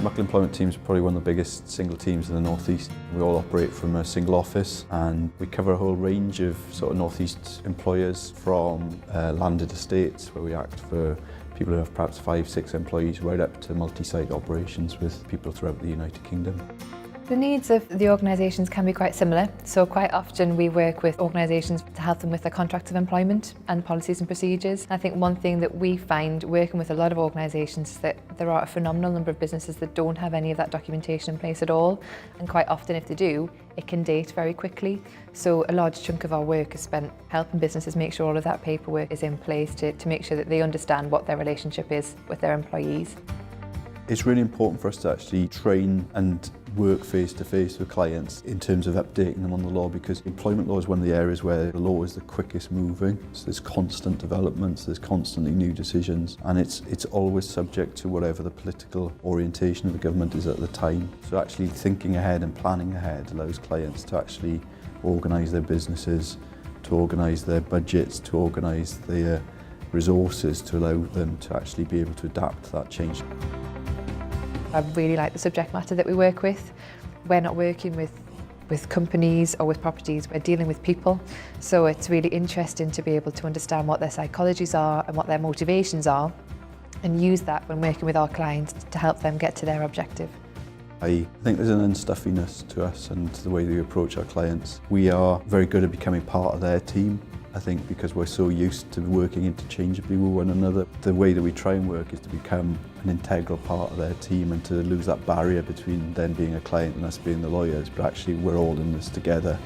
Muckle Employment team is probably one of the biggest single teams in the North East. We all operate from a single office and we cover a whole range of sort of North East employers, from landed estates where we act for people who have perhaps 5-6 employees, right up to multi-site operations with people throughout the United Kingdom. The needs of the organisations can be quite similar, so quite often we work with organisations to help them with their contracts of employment and policies and procedures. I think one thing that we find working with a lot of organisations is that there are a phenomenal number of businesses that don't have any of that documentation in place at all, and quite often if they do, it can date very quickly. So a large chunk of our work is spent helping businesses make sure all of that paperwork is in place to make sure that they understand what their relationship is with their employees. It's really important for us to actually train and work face-to-face with clients in terms of updating them on the law, because employment law is one of the areas where the law is the quickest moving. So there's constant developments, there's constantly new decisions, and it's always subject to whatever the political orientation of the government is at the time. So actually thinking ahead and planning ahead allows clients to actually organise their businesses, to organise their budgets, to organise their resources, to allow them to actually be able to adapt to that change. I really like the subject matter that we work with. We're not working with companies or with properties, we're dealing with people. So it's really interesting to be able to understand what their psychologies are and what their motivations are, and use that when working with our clients to help them get to their objective. I think there's an unstuffiness to us and the way that we approach our clients. We are very good at becoming part of their team. I think because we're so used to working interchangeably with one another, the way that we try and work is to become an integral part of their team and to lose that barrier between them being a client and us being the lawyers, but actually we're all in this together.